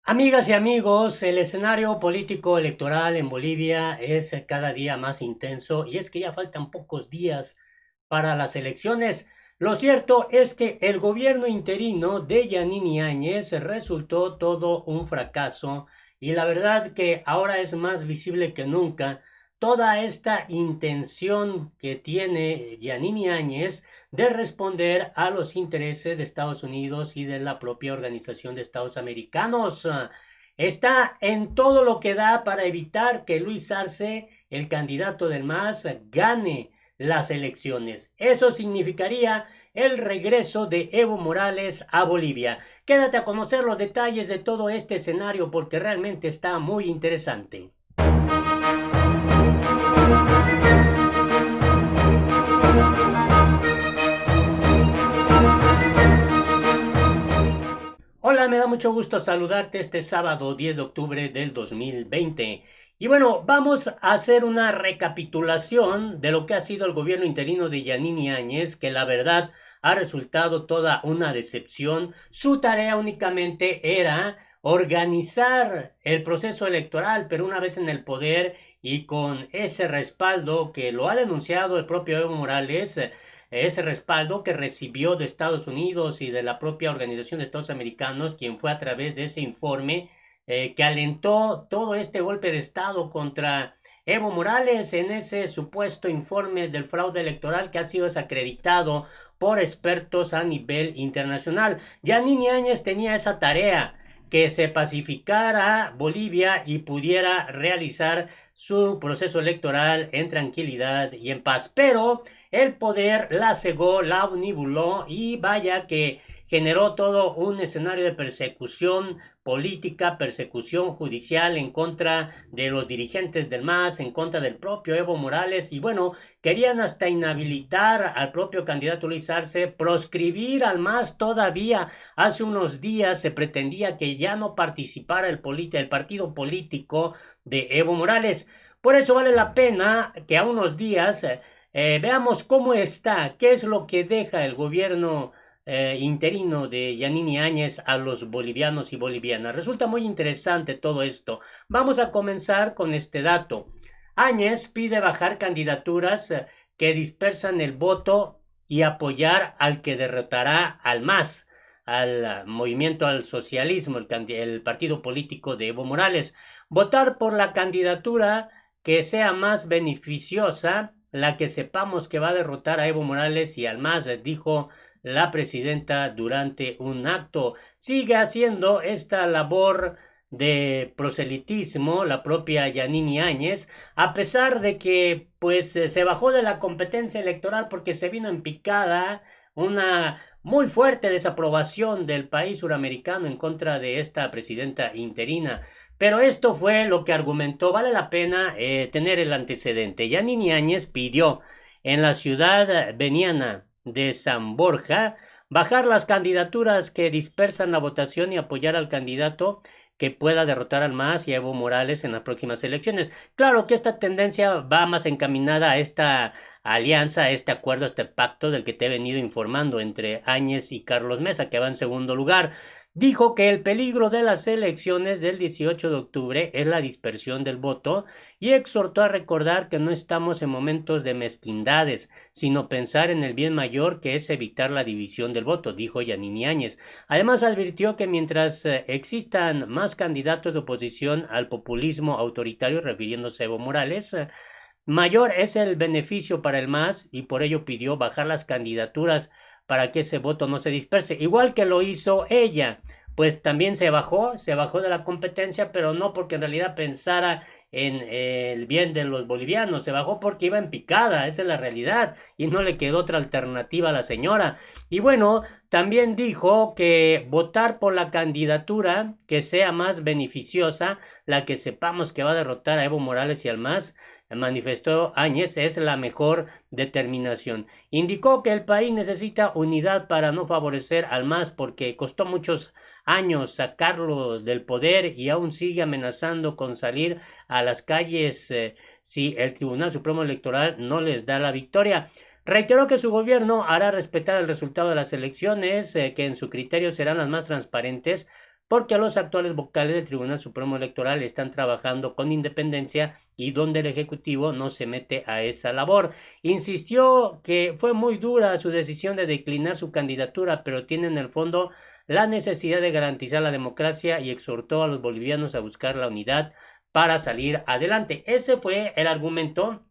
Amigas y amigos, el escenario político electoral en Bolivia es cada día más intenso y es que ya faltan pocos días para las elecciones. Lo cierto es que el gobierno interino de Yanini Áñez resultó todo un fracaso y la verdad que ahora es más visible que nunca toda esta intención que tiene Yanini Áñez de responder a los intereses de Estados Unidos y de la propia Organización de Estados Americanos. Está en todo lo que da para evitar que Luis Arce, el candidato del MAS, gane las elecciones. Eso significaría el regreso de Evo Morales a Bolivia. Quédate a conocer los detalles de todo este escenario porque realmente está muy interesante. Hola, me da mucho gusto saludarte este sábado 10 de octubre del 2020. Y bueno, vamos a hacer una recapitulación de lo que ha sido el gobierno interino de Yanini Áñez, que la verdad ha resultado toda una decepción. Su tarea únicamente era organizar el proceso electoral, pero una vez en el poder y con ese respaldo que lo ha denunciado el propio Evo Morales, ese respaldo que recibió de Estados Unidos y de la propia Organización de Estados Americanos, quien fue a través de ese informe que alentó todo este golpe de Estado contra Evo Morales en ese supuesto informe del fraude electoral que ha sido desacreditado por expertos a nivel internacional. Yanini Áñez tenía esa tarea, que se pacificara Bolivia y pudiera realizar su proceso electoral en tranquilidad y en paz. Pero el poder la cegó, la omnibuló y vaya que generó todo un escenario de persecución política, persecución judicial en contra de los dirigentes del MAS, en contra del propio Evo Morales y bueno, querían hasta inhabilitar al propio candidato Luis Arce, proscribir al MAS todavía. Hace unos días se pretendía que ya no participara el partido político de Evo Morales. Por eso vale la pena que a unos días veamos cómo está, qué es lo que deja el gobierno interino de Yanini Áñez a los bolivianos y bolivianas. Resulta muy interesante todo esto. Vamos a comenzar con este dato. Áñez pide bajar candidaturas que dispersan el voto y apoyar al que derrotará al MAS, al movimiento al socialismo, el partido político de Evo Morales. Votar por la candidatura que sea más beneficiosa, la que sepamos que va a derrotar a Evo Morales y al MAS, dijo la presidenta durante un acto. Sigue haciendo esta labor de proselitismo la propia Yanini Áñez, a pesar de que pues se bajó de la competencia electoral porque se vino en picada una muy fuerte desaprobación del país suramericano en contra de esta presidenta interina. Pero esto fue lo que argumentó. Vale la pena tener el antecedente. Yanini Áñez pidió en la ciudad veniana de San Borja bajar las candidaturas que dispersan la votación y apoyar al candidato que pueda derrotar al MAS y a Evo Morales en las próximas elecciones. Claro que esta tendencia va más encaminada a esta alianza, a este acuerdo, a este pacto del que te he venido informando entre Áñez y Carlos Mesa, que va en segundo lugar. Dijo que el peligro de las elecciones del 18 de octubre es la dispersión del voto y exhortó a recordar que no estamos en momentos de mezquindades, sino pensar en el bien mayor que es evitar la división del voto, dijo Yanini Áñez. Además advirtió que mientras existan más candidatos de oposición al populismo autoritario, refiriéndose a Evo Morales, mayor es el beneficio para el MAS y por ello pidió bajar las candidaturas para que ese voto no se disperse, igual que lo hizo ella. Pues también se bajó de la competencia, pero no porque en realidad pensara en el bien de los bolivianos, se bajó porque iba en picada, esa es la realidad, y no le quedó otra alternativa a la señora. Y bueno, también dijo que votar por la candidatura que sea más beneficiosa, la que sepamos que va a derrotar a Evo Morales y al MAS, manifestó Áñez, es la mejor determinación. Indicó que el país necesita unidad para no favorecer al MAS porque costó muchos años sacarlo del poder y aún sigue amenazando con salir a las calles si el Tribunal Supremo Electoral no les da la victoria. Reiteró que su gobierno hará respetar el resultado de las elecciones, que en su criterio serán las más transparentes, porque los actuales vocales del Tribunal Supremo Electoral están trabajando con independencia y donde el Ejecutivo no se mete a esa labor. Insistió que fue muy dura su decisión de declinar su candidatura, pero tiene en el fondo la necesidad de garantizar la democracia y exhortó a los bolivianos a buscar la unidad para salir adelante. Ese fue el argumento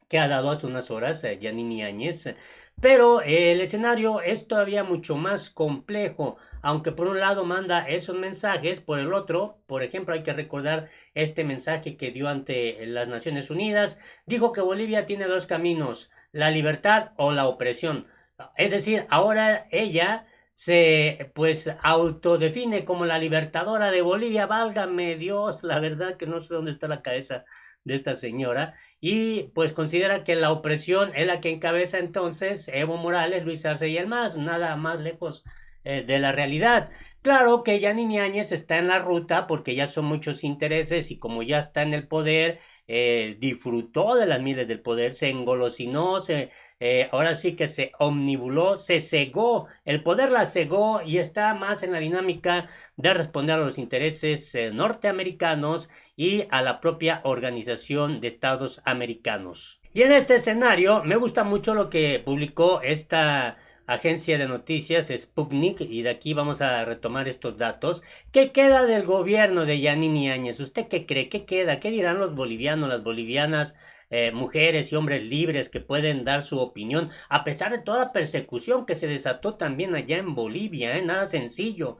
que ha dado hace unas horas Yanini Áñez. Pero el escenario es todavía mucho más complejo, aunque por un lado manda esos mensajes, por el otro, por ejemplo, hay que recordar este mensaje que dio ante las Naciones Unidas, dijo que Bolivia tiene dos caminos, la libertad o la opresión. Es decir, ahora ella se pues autodefine como la libertadora de Bolivia, válgame Dios, la verdad que no sé dónde está la cabeza de esta señora, y pues considera que la opresión es la que encabeza entonces Evo Morales, Luis Arce y el MAS, nada más lejos de la realidad. Claro que Yanini Áñez está en la ruta porque ya son muchos intereses y como ya está en el poder, disfrutó de las miles del poder, se engolosinó, ahora sí que se omnibuló, se cegó, el poder la cegó y está más en la dinámica de responder a los intereses norteamericanos y a la propia Organización de Estados Americanos. Y en este escenario me gusta mucho lo que publicó esta agencia de noticias Sputnik, y de aquí vamos a retomar estos datos. ¿Qué queda del gobierno de Yanini Áñez? ¿Usted qué cree? ¿Qué queda? ¿Qué dirán los bolivianos, las bolivianas, mujeres y hombres libres que pueden dar su opinión, a pesar de toda la persecución que se desató también allá en Bolivia? Nada sencillo,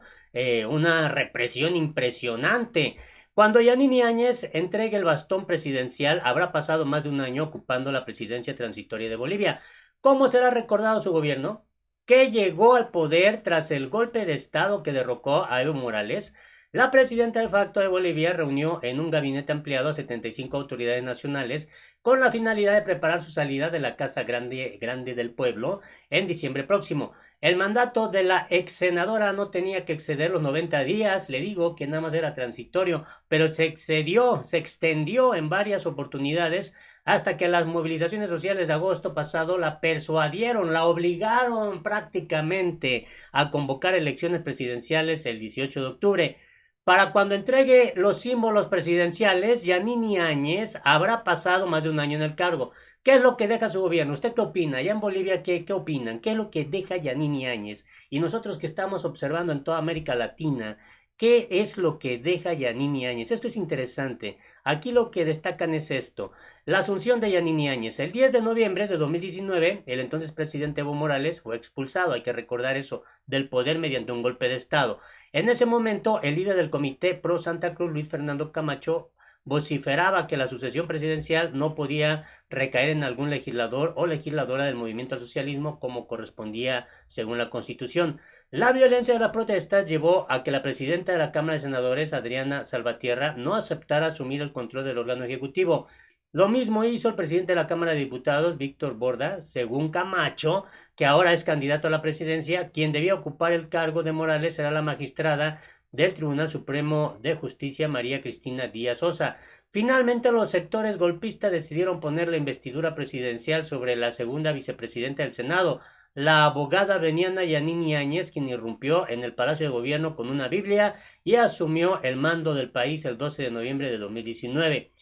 una represión impresionante. Cuando Yanini Áñez entregue el bastón presidencial, habrá pasado más de un año ocupando la presidencia transitoria de Bolivia. ¿Cómo será recordado su gobierno? Que llegó al poder tras el golpe de Estado que derrocó a Evo Morales. La presidenta de facto de Bolivia reunió en un gabinete ampliado a 75 autoridades nacionales con la finalidad de preparar su salida de la Casa Grande del Pueblo en diciembre próximo. El mandato de la ex senadora no tenía que exceder los 90 días, le digo que nada más era transitorio, pero se excedió, se extendió en varias oportunidades hasta que las movilizaciones sociales de agosto pasado la persuadieron, la obligaron prácticamente a convocar elecciones presidenciales el 18 de octubre. Para cuando entregue los símbolos presidenciales, Yanini Áñez habrá pasado más de un año en el cargo. ¿Qué es lo que deja su gobierno? ¿Usted qué opina? Allá en Bolivia, ¿qué opinan? ¿Qué es lo que deja Yanini Áñez? Y nosotros que estamos observando en toda América Latina, ¿qué es lo que deja Yanini Áñez? Esto es interesante. Aquí lo que destacan es esto. La asunción de Yanini Áñez. El 10 de noviembre de 2019, el entonces presidente Evo Morales fue expulsado, hay que recordar eso, del poder mediante un golpe de Estado. En ese momento, el líder del Comité Pro Santa Cruz, Luis Fernando Camacho, vociferaba que la sucesión presidencial no podía recaer en algún legislador o legisladora del movimiento al socialismo como correspondía según la Constitución. La violencia de las protestas llevó a que la presidenta de la Cámara de Senadores, Adriana Salvatierra, no aceptara asumir el control del órgano ejecutivo. Lo mismo hizo el presidente de la Cámara de Diputados, Víctor Borda, según Camacho, que ahora es candidato a la presidencia. Quien debía ocupar el cargo de Morales será la magistrada del Tribunal Supremo de Justicia, María Cristina Díaz Sosa. Finalmente, los sectores golpistas decidieron poner la investidura presidencial sobre la segunda vicepresidenta del Senado, la abogada veniana Yanini Áñez, quien irrumpió en el Palacio de Gobierno con una Biblia y asumió el mando del país el 12 de noviembre de 2019.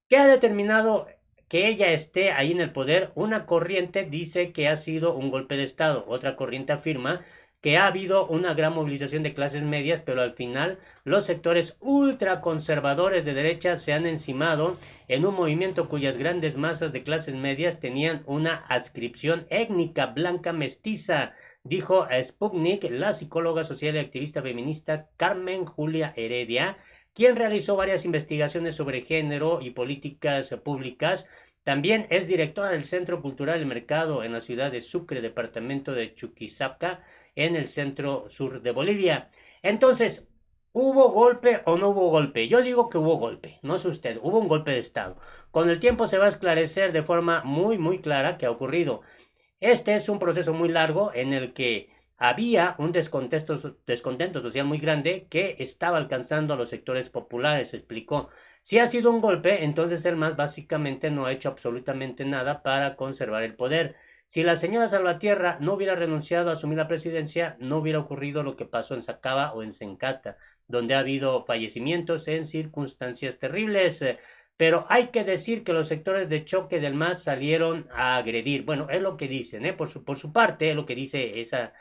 ¿Qué ha determinado que ella esté ahí en el poder? Una corriente dice que ha sido un golpe de Estado, otra corriente afirma que ha habido una gran movilización de clases medias, pero al final los sectores ultraconservadores de derecha se han encimado en un movimiento cuyas grandes masas de clases medias tenían una adscripción étnica blanca mestiza, dijo a Sputnik la psicóloga social y activista feminista Carmen Julia Heredia, quien realizó varias investigaciones sobre género y políticas públicas. También es directora del Centro Cultural El Mercado en la ciudad de Sucre, departamento de Chuquisaca, en el centro sur de Bolivia. Entonces, ¿hubo golpe o no hubo golpe? Yo digo que hubo golpe, no sé usted, hubo un golpe de Estado. Con el tiempo se va a esclarecer de forma muy clara qué ha ocurrido. Este es un proceso muy largo en el que había un descontento social muy grande que estaba alcanzando a los sectores populares, explicó. Si ha sido un golpe, entonces el MAS básicamente no ha hecho absolutamente nada para conservar el poder. Si la señora Salvatierra no hubiera renunciado a asumir la presidencia, no hubiera ocurrido lo que pasó en Sacaba o en Sencata, donde ha habido fallecimientos en circunstancias terribles. Pero hay que decir que los sectores de choque del MAS salieron a agredir. Bueno, es lo que dicen, por su parte, es lo que dice esa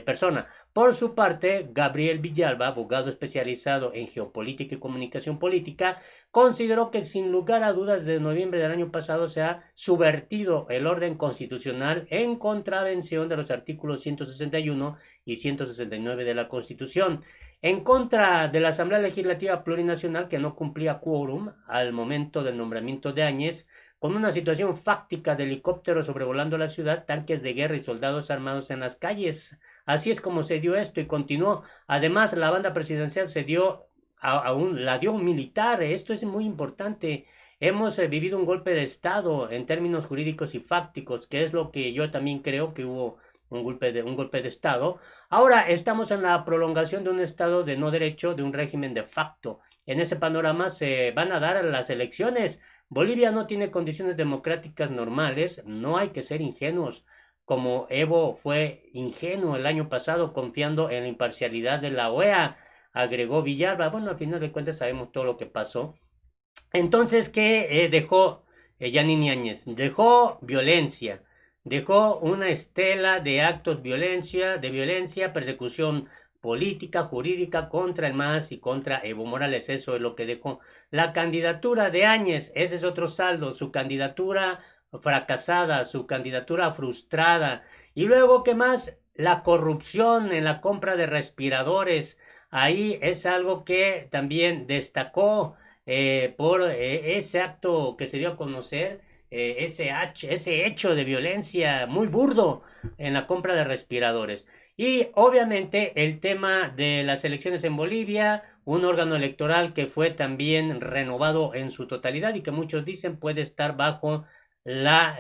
persona. Por su parte, Gabriel Villalba, abogado especializado en geopolítica y comunicación política, consideró que sin lugar a dudas desde noviembre del año pasado se ha subvertido el orden constitucional en contravención de los artículos 161 y 169 de la Constitución, en contra de la Asamblea Legislativa Plurinacional que no cumplía quórum al momento del nombramiento de Áñez, con una situación fáctica de helicópteros sobrevolando la ciudad, tanques de guerra y soldados armados en las calles. Así es como se dio esto y continuó. Además, la banda presidencial se dio la dio un militar. Esto es muy importante. Hemos vivido un golpe de Estado en términos jurídicos y fácticos, que es lo que yo también creo que hubo un golpe de Estado. Ahora estamos en la prolongación de un Estado de no derecho, de un régimen de facto. En ese panorama se van a dar las elecciones. Bolivia no tiene condiciones democráticas normales, no hay que ser ingenuos, como Evo fue ingenuo el año pasado confiando en la imparcialidad de la OEA, agregó Villalba. Bueno, al final de cuentas sabemos todo lo que pasó. Entonces, ¿qué dejó Yanine Áñez? Dejó violencia, dejó una estela de actos de violencia, persecución política, jurídica contra el MAS y contra Evo Morales. Eso es lo que dejó. La candidatura de Áñez, ese es otro saldo, su candidatura fracasada, su candidatura frustrada. Y luego, ¿qué más? La corrupción en la compra de respiradores. Ahí es algo que también destacó por ese acto que se dio a conocer, ese hecho de violencia muy burdo en la compra de respiradores. Y obviamente el tema de las elecciones en Bolivia, un órgano electoral que fue también renovado en su totalidad y que muchos dicen puede estar bajo la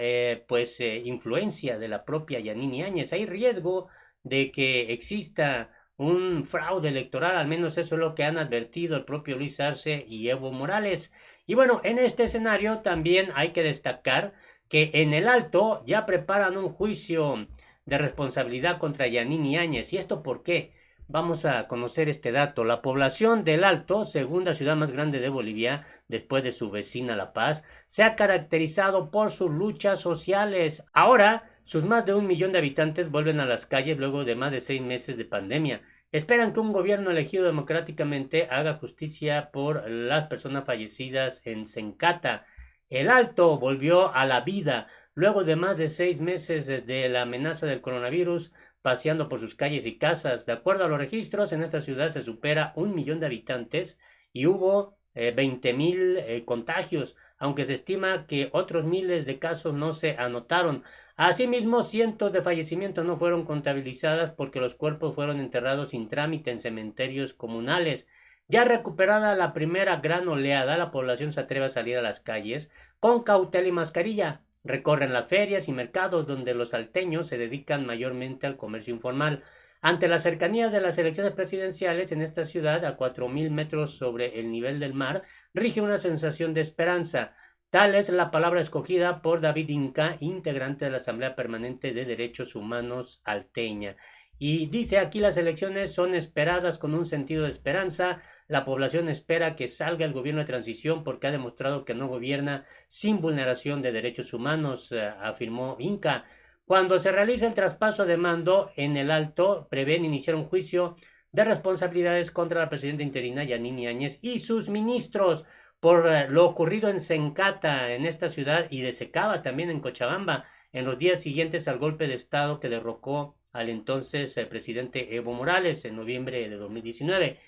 influencia de la propia Yanine Áñez. Hay riesgo de que exista un fraude electoral, al menos eso es lo que han advertido el propio Luis Arce y Evo Morales. Y bueno, en este escenario también hay que destacar que en el Alto ya preparan un juicio de responsabilidad contra Yanine Áñez. ¿Y esto por qué? Vamos a conocer este dato. La población del Alto, segunda ciudad más grande de Bolivia, después de su vecina La Paz, se ha caracterizado por sus luchas sociales. Ahora, sus más de 1 millón de habitantes vuelven a las calles luego de más de 6 meses de pandemia. Esperan que un gobierno elegido democráticamente haga justicia por las personas fallecidas en Sencata. El Alto volvió a la vida luego de más de 6 meses de la amenaza del coronavirus, paseando por sus calles y casas. De acuerdo a los registros, en esta ciudad se supera 1 millón de habitantes y hubo 20.000 contagios, aunque se estima que otros miles de casos no se anotaron. Asimismo, cientos de fallecimientos no fueron contabilizadas porque los cuerpos fueron enterrados sin trámite en cementerios comunales. Ya recuperada la primera gran oleada, la población se atreve a salir a las calles con cautela y mascarilla. Recorren las ferias y mercados donde los salteños se dedican mayormente al comercio informal. Ante la cercanía de las elecciones presidenciales en esta ciudad, a 4.000 metros sobre el nivel del mar, rige una sensación de esperanza. Tal es la palabra escogida por David Inca, integrante de la Asamblea Permanente de Derechos Humanos alteña. Y dice aquí las elecciones son esperadas con un sentido de esperanza. La población espera que salga el gobierno de transición porque ha demostrado que no gobierna sin vulneración de derechos humanos, afirmó Inca. Cuando se realice el traspaso de mando en el Alto, prevén iniciar un juicio de responsabilidades contra la presidenta interina Yanine Áñez y sus ministros por lo ocurrido en Sencata, en esta ciudad, y de Secaba, también en Cochabamba, en los días siguientes al golpe de Estado que derrocó al entonces presidente Evo Morales en noviembre de 2019.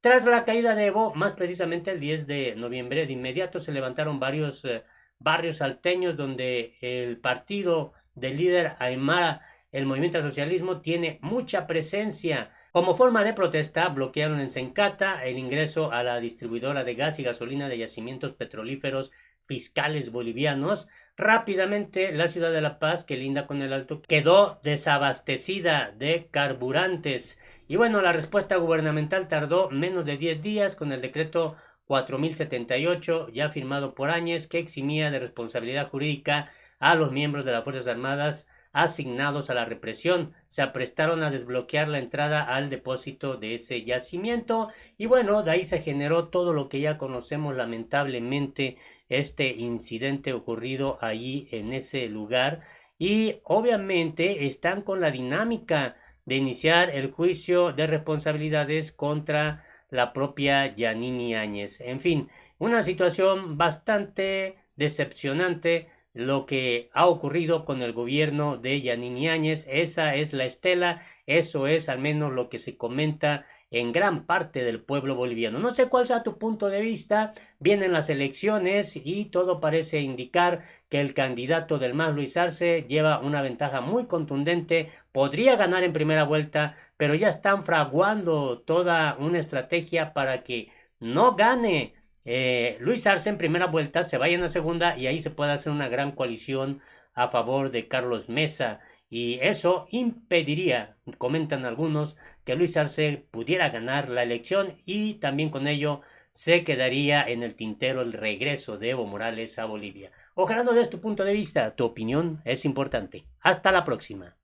Tras la caída de Evo, más precisamente el 10 de noviembre, de inmediato se levantaron varios barrios salteños donde el partido del líder Aymara, el Movimiento al Socialismo, tiene mucha presencia. Como forma de protesta, bloquearon en Sencata el ingreso a la distribuidora de gas y gasolina de yacimientos petrolíferos fiscales bolivianos. Rápidamente, la ciudad de La Paz, que linda con el Alto, quedó desabastecida de carburantes. Y bueno, la respuesta gubernamental tardó menos de 10 días con el decreto 4078, ya firmado por Áñez, que eximía de responsabilidad jurídica a los miembros de las Fuerzas Armadas asignados a la represión. Se aprestaron a desbloquear la entrada al depósito de ese yacimiento y bueno, de ahí se generó todo lo que ya conocemos lamentablemente, este incidente ocurrido allí en ese lugar y obviamente están con la dinámica de iniciar el juicio de responsabilidades contra la propia Yanini Áñez. En fin, una situación bastante decepcionante lo que ha ocurrido con el gobierno de Yanini Áñez. Esa es la estela, eso es al menos lo que se comenta en gran parte del pueblo boliviano. No sé cuál sea tu punto de vista, vienen las elecciones y todo parece indicar que el candidato del MAS, Luis Arce, lleva una ventaja muy contundente, podría ganar en primera vuelta, pero ya están fraguando toda una estrategia para que no gane Luis Arce en primera vuelta, se vaya en la segunda y ahí se puede hacer una gran coalición a favor de Carlos Mesa. Y eso impediría, comentan algunos, que Luis Arce pudiera ganar la elección y también con ello se quedaría en el tintero el regreso de Evo Morales a Bolivia. Ojalá no des tu punto de vista, tu opinión es importante. Hasta la próxima.